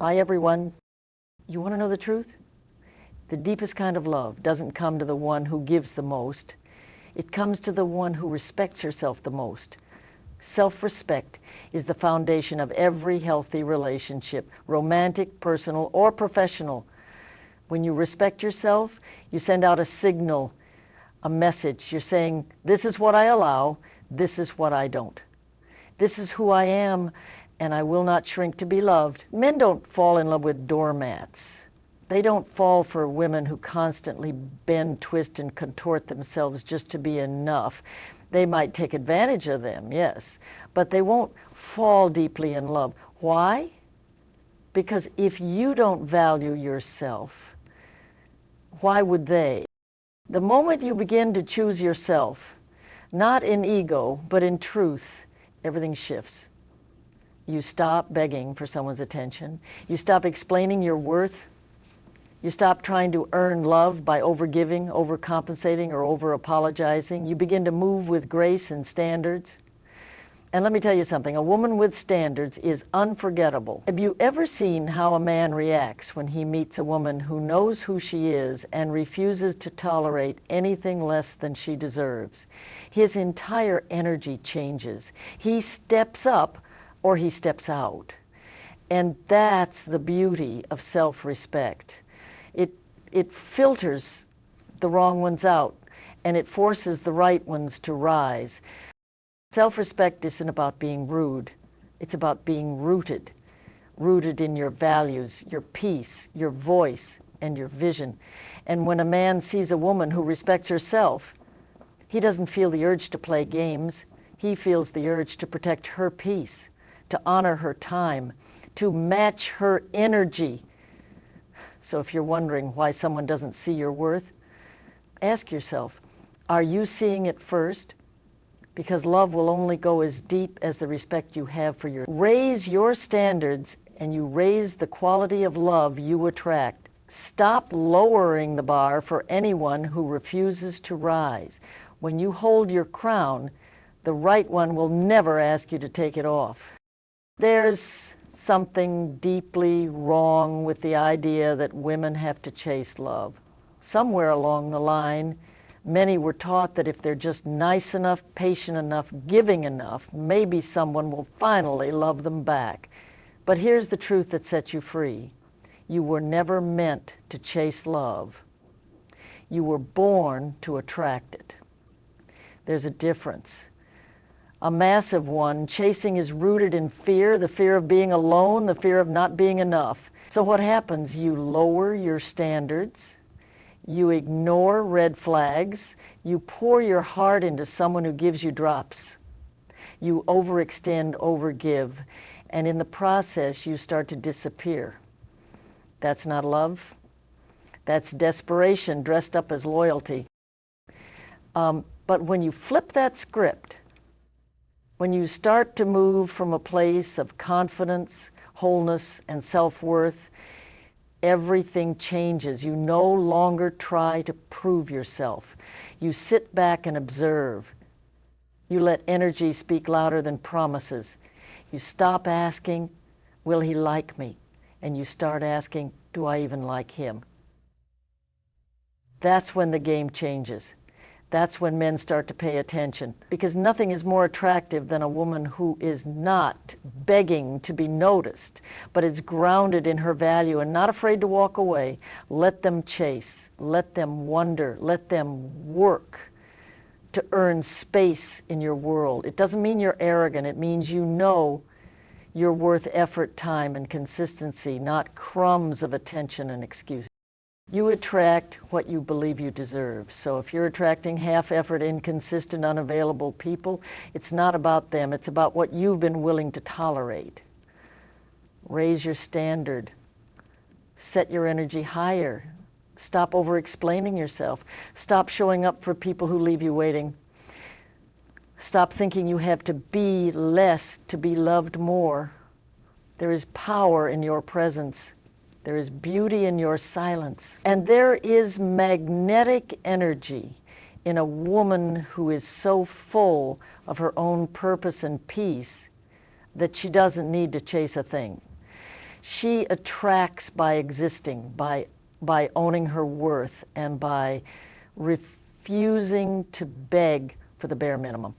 Hi, everyone. You want to know the truth? The deepest kind of love doesn't come to the one who gives the most. It comes to the one who respects herself the most. Self-respect is the foundation of every healthy relationship, romantic, personal, or professional. When you respect yourself, you send out a signal, a message. You're saying, this is what I allow, this is what I don't. This is who I am, and I will not shrink to be loved. Men don't fall in love with doormats. They don't fall for women who constantly bend, twist, and contort themselves just to be enough. They might take advantage of them, yes, but they won't fall deeply in love. Why? Because if you don't value yourself, why would they? The moment you begin to choose yourself, not in ego, but in truth, everything shifts. You stop begging for someone's attention. You stop explaining your worth. You stop trying to earn love by overgiving, overcompensating, or over-apologizing. You begin to move with grace and standards. And let me tell you something, a woman with standards is unforgettable. Have you ever seen how a man reacts when he meets a woman who knows who she is and refuses to tolerate anything less than she deserves? His entire energy changes. He steps up or he steps out. And that's the beauty of self-respect. It filters the wrong ones out, and it forces the right ones to rise. Self-respect isn't about being rude. It's about being rooted in your values, your peace, your voice, and your vision. And when a man sees a woman who respects herself, he doesn't feel the urge to play games. He feels the urge to protect her peace, to honor her time, to match her energy. So if you're wondering why someone doesn't see your worth, ask yourself, are you seeing it first? Because love will only go as deep as the respect you have for your. Raise your standards and you raise the quality of love you attract. Stop lowering the bar for anyone who refuses to rise. When you hold your crown, the right one will never ask you to take it off. There's something deeply wrong with the idea that women have to chase love. Somewhere along the line, many were taught that if they're just nice enough, patient enough, giving enough, maybe someone will finally love them back. But here's the truth that sets you free. You were never meant to chase love. You were born to attract it. There's a difference. A massive one. Chasing is rooted in fear, the fear of being alone, the fear of not being enough. So what happens? You lower your standards. You ignore red flags. You pour your heart into someone who gives you drops. You overextend, overgive, and in the process you start to disappear. That's not love. That's desperation dressed up as loyalty. But when you flip that script, when you start to move from a place of confidence, wholeness, and self-worth, everything changes. You no longer try to prove yourself. You sit back and observe. You let energy speak louder than promises. You stop asking, will he like me? And you start asking, do I even like him? That's when the game changes. That's when men start to pay attention, because nothing is more attractive than a woman who is not begging to be noticed, but is grounded in her value and not afraid to walk away. Let them chase, let them wonder, let them work to earn space in your world. It doesn't mean you're arrogant. It means you know you're worth effort, time, and consistency, not crumbs of attention and excuses. You attract what you believe you deserve. So if you're attracting half-effort, inconsistent, unavailable people, it's not about them. It's about what you've been willing to tolerate. Raise your standard. Set your energy higher. Stop over-explaining yourself. Stop showing up for people who leave you waiting. Stop thinking you have to be less to be loved more. There is power in your presence. There is beauty in your silence. And there is magnetic energy in a woman who is so full of her own purpose and peace that she doesn't need to chase a thing. She attracts by existing, by owning her worth, and by refusing to beg for the bare minimum.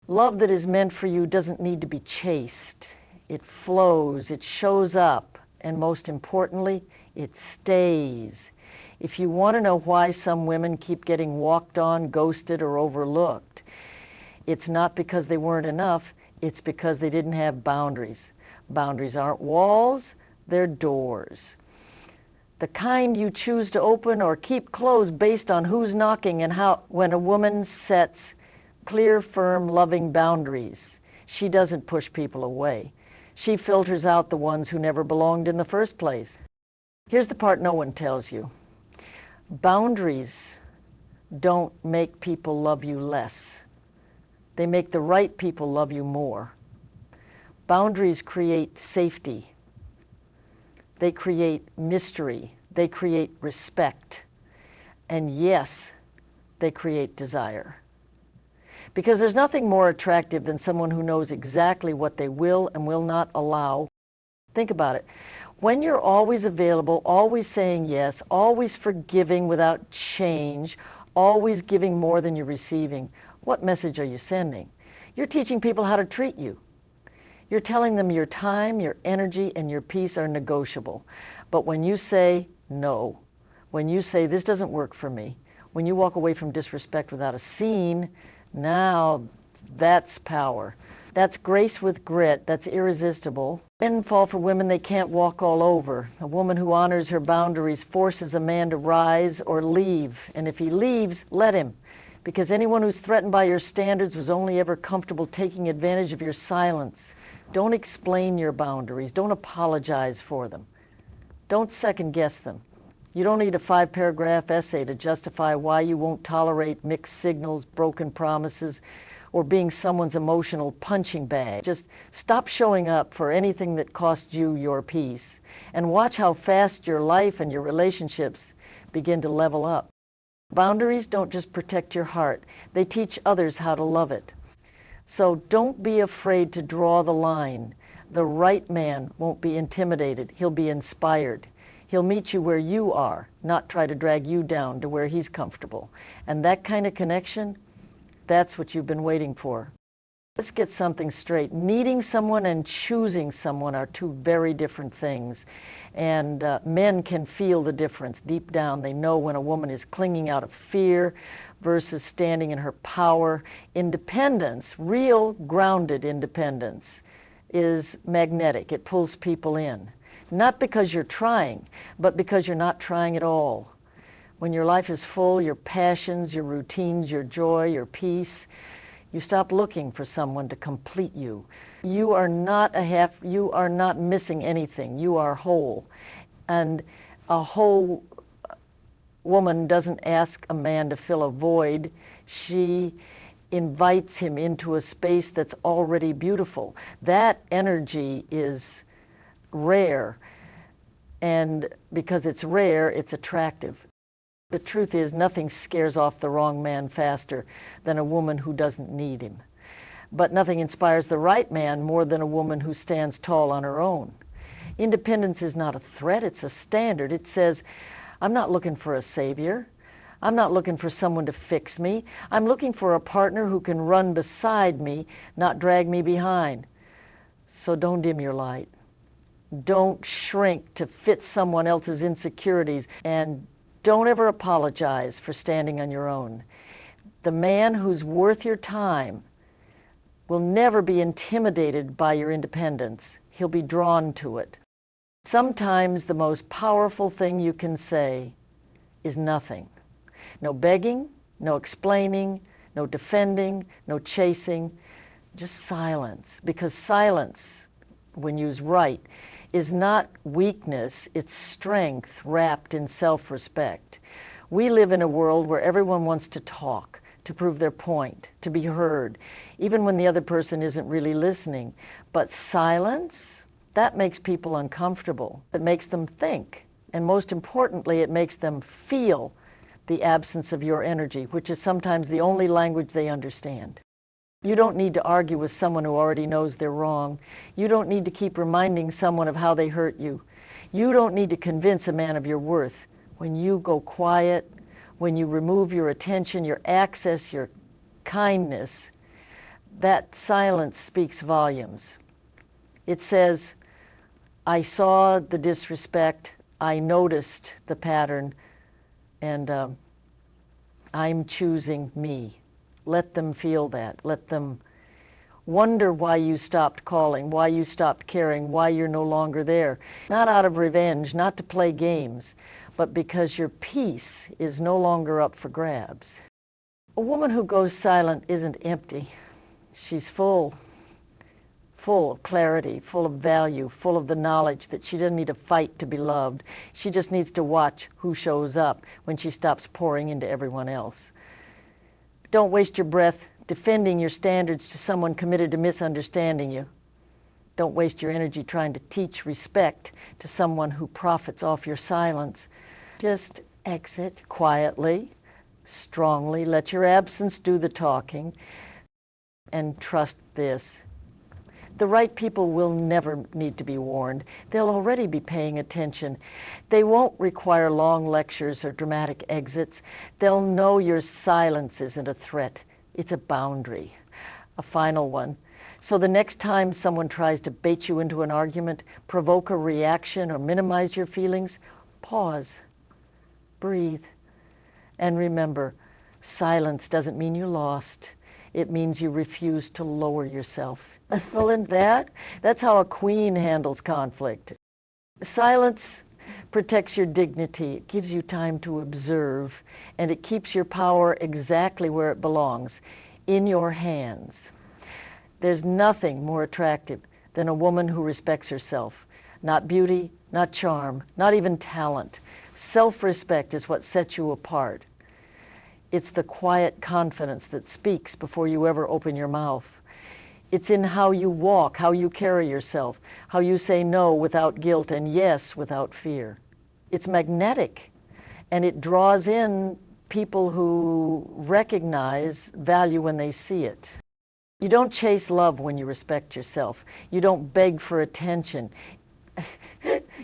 Love that is meant for you doesn't need to be chased. It flows, it shows up, and most importantly, it stays. If you want to know why some women keep getting walked on, ghosted, or overlooked, it's not because they weren't enough, it's because they didn't have boundaries. Boundaries aren't walls, they're doors. The kind you choose to open or keep closed based on who's knocking and how. When a woman sets clear, firm, loving boundaries, she doesn't push people away. She filters out the ones who never belonged in the first place. Here's the part no one tells you. Boundaries don't make people love you less. They make the right people love you more. Boundaries create safety. They create mystery. They create respect. And yes, they create desire. Because there's nothing more attractive than someone who knows exactly what they will and will not allow. Think about it. When you're always available, always saying yes, always forgiving without change, always giving more than you're receiving, what message are you sending? You're teaching people how to treat you. You're telling them your time, your energy, and your peace are negotiable. But when you say no, when you say this doesn't work for me, when you walk away from disrespect without a scene, now that's power. That's grace with grit. That's irresistible. Men fall for women they can't walk all over. A woman who honors her boundaries forces a man to rise or leave. And if he leaves, let him. Because anyone who's threatened by your standards was only ever comfortable taking advantage of your silence. Don't explain your boundaries. Don't apologize for them. Don't second guess them. You don't need a 5-paragraph essay to justify why you won't tolerate mixed signals, broken promises, or being someone's emotional punching bag. Just stop showing up for anything that costs you your peace, and watch how fast your life and your relationships begin to level up. Boundaries don't just protect your heart, they teach others how to love it. So don't be afraid to draw the line. The right man won't be intimidated, he'll be inspired. He'll meet you where you are, not try to drag you down to where he's comfortable. And that kind of connection, that's what you've been waiting for. Let's get something straight. Needing someone and choosing someone are two very different things. And men can feel the difference deep down. They know when a woman is clinging out of fear versus standing in her power. Independence, real grounded independence, is magnetic. It pulls people in. Not because you're trying, but because you're not trying at all. When your life is full, your passions, your routines, your joy, your peace, you stop looking for someone to complete you. You are not you are not missing anything. You are whole. And a whole woman doesn't ask a man to fill a void. She invites him into a space that's already beautiful. That energy is rare, and because it's rare, it's attractive. The truth is, nothing scares off the wrong man faster than a woman who doesn't need him. But nothing inspires the right man more than a woman who stands tall on her own. Independence is not a threat, it's a standard. It says, I'm not looking for a savior. I'm not looking for someone to fix me. I'm looking for a partner who can run beside me, not drag me behind. So don't dim your light. Don't shrink to fit someone else's insecurities, and don't ever apologize for standing on your own. The man who's worth your time will never be intimidated by your independence. He'll be drawn to it. Sometimes the most powerful thing you can say is nothing. No begging, no explaining, no defending, no chasing, just silence. Because silence, when used right, is not weakness, it's strength wrapped in self-respect. We live in a world where everyone wants to talk, to prove their point, to be heard, even when the other person isn't really listening. But silence, that makes people uncomfortable. It makes them think, and most importantly, it makes them feel the absence of your energy, which is sometimes the only language they understand. You don't need to argue with someone who already knows they're wrong. You don't need to keep reminding someone of how they hurt you. You don't need to convince a man of your worth. When you go quiet, when you remove your attention, your access, your kindness, that silence speaks volumes. It says, I saw the disrespect, I noticed the pattern, and I'm choosing me. Let them feel that. Let them wonder why you stopped calling, why you stopped caring, why you're no longer there. Not out of revenge, not to play games, but because your peace is no longer up for grabs. A woman who goes silent isn't empty. She's full of clarity, full of value, full of the knowledge that she doesn't need to fight to be loved. She just needs to watch who shows up when she stops pouring into everyone else. Don't waste your breath defending your standards to someone committed to misunderstanding you. Don't waste your energy trying to teach respect to someone who profits off your silence. Just exit quietly, strongly, let your absence do the talking, and trust this. The right people will never need to be warned. They'll already be paying attention. They won't require long lectures or dramatic exits. They'll know your silence isn't a threat. It's a boundary. A final one. So the next time someone tries to bait you into an argument, provoke a reaction, or minimize your feelings, pause, breathe, and remember, silence doesn't mean you lost. It means you refuse to lower yourself. Well, in that's how a queen handles conflict. Silence protects your dignity. It gives you time to observe, and it keeps your power exactly where it belongs, in your hands. There's nothing more attractive than a woman who respects herself. Not beauty, not charm, not even talent. Self-respect is what sets you apart. It's the quiet confidence that speaks before you ever open your mouth. It's in how you walk, how you carry yourself, how you say no without guilt and yes without fear. It's magnetic, and it draws in people who recognize value when they see it. You don't chase love when you respect yourself. You don't beg for attention.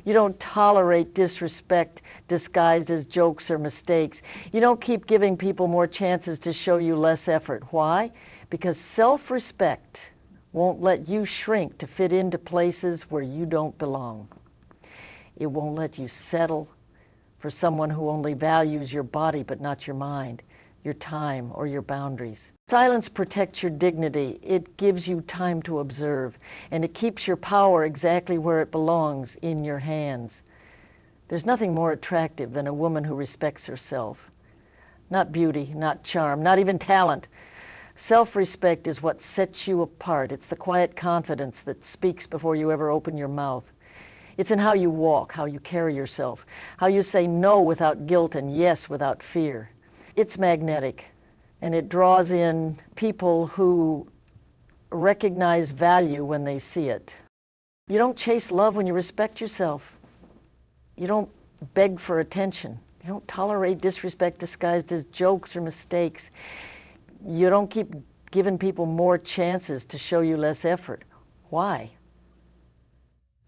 You don't tolerate disrespect disguised as jokes or mistakes. You don't keep giving people more chances to show you less effort. Why? Because self-respect won't let you shrink to fit into places where you don't belong. It won't let you settle for someone who only values your body but not your mind, your time, or your boundaries. Silence protects your dignity. It gives you time to observe, and it keeps your power exactly where it belongs, in your hands. There's nothing more attractive than a woman who respects herself. Not beauty, not charm, not even talent. Self-respect is what sets you apart. It's the quiet confidence that speaks before you ever open your mouth. It's in how you walk, how you carry yourself, how you say no without guilt and yes without fear. It's magnetic, and it draws in people who recognize value when they see it. You don't chase love when you respect yourself. You don't beg for attention. You don't tolerate disrespect disguised as jokes or mistakes. You don't keep giving people more chances to show you less effort. Why?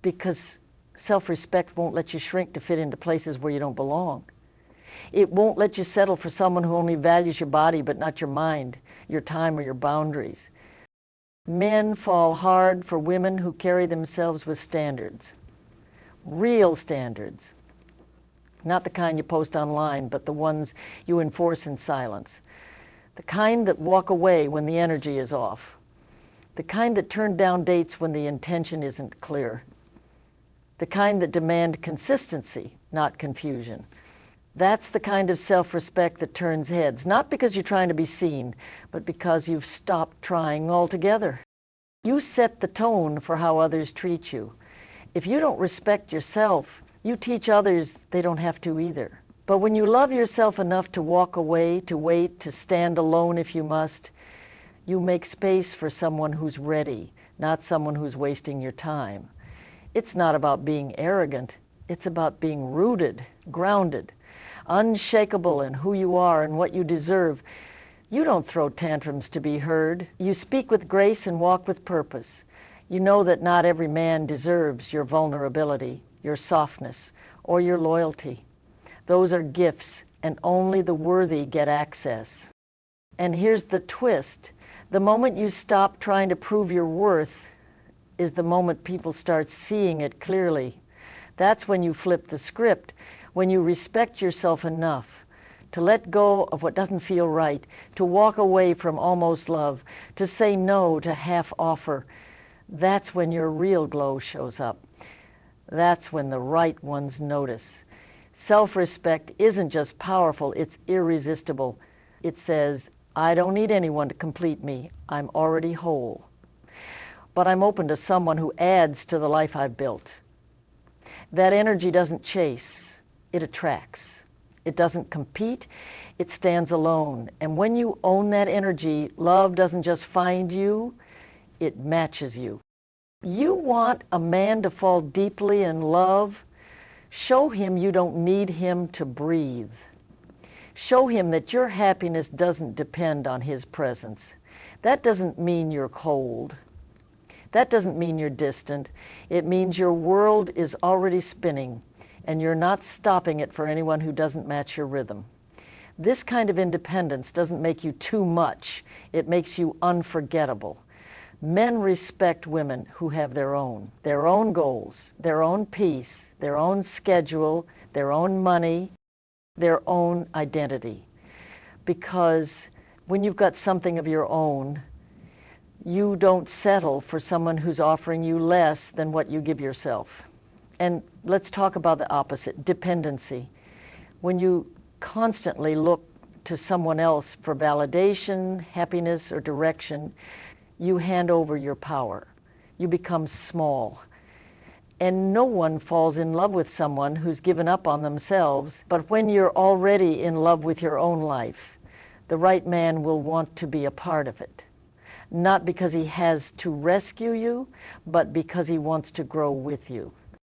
Because self-respect won't let you shrink to fit into places where you don't belong. It won't let you settle for someone who only values your body but not your mind, your time, or your boundaries. Men fall hard for women who carry themselves with standards. Real standards. Not the kind you post online, but the ones you enforce in silence. The kind that walk away when the energy is off. The kind that turn down dates when the intention isn't clear. The kind that demand consistency, not confusion. That's the kind of self-respect that turns heads, not because you're trying to be seen, but because you've stopped trying altogether. You set the tone for how others treat you. If you don't respect yourself, you teach others they don't have to either. But when you love yourself enough to walk away, to wait, to stand alone if you must, you make space for someone who's ready, not someone who's wasting your time. It's not about being arrogant. It's about being rooted, grounded, unshakable in who you are and what you deserve, You don't throw tantrums to be heard. You speak with grace and walk with purpose. You know that not every man deserves your vulnerability, your softness, or your loyalty. Those are gifts, and only the worthy get access. And here's the twist. The moment you stop trying to prove your worth is the moment people start seeing it clearly. That's when you flip the script, when you respect yourself enough to let go of what doesn't feel right, to walk away from almost love, to say no to half offer. That's when your real glow shows up. That's when the right ones notice. Self-respect isn't just powerful, it's irresistible. It says, I don't need anyone to complete me. I'm already whole. But I'm open to someone who adds to the life I've built. That energy doesn't chase, it attracts. It doesn't compete, it stands alone. And when you own that energy, love doesn't just find you, it matches you. You want a man to fall deeply in love? Show him you don't need him to breathe. Show him that your happiness doesn't depend on his presence. That doesn't mean you're cold. That doesn't mean you're distant. It means your world is already spinning, and you're not stopping it for anyone who doesn't match your rhythm. This kind of independence doesn't make you too much. It makes you unforgettable. Men respect women who have their own goals, their own peace, their own schedule, their own money, their own identity. Because when you've got something of your own, you don't settle for someone who's offering you less than what you give yourself. And let's talk about the opposite, dependency. When you constantly look to someone else for validation, happiness, or direction, you hand over your power. You become small. And no one falls in love with someone who's given up on themselves. But when you're already in love with your own life, the right man will want to be a part of it. Not because he has to rescue you, but because he wants to grow with you.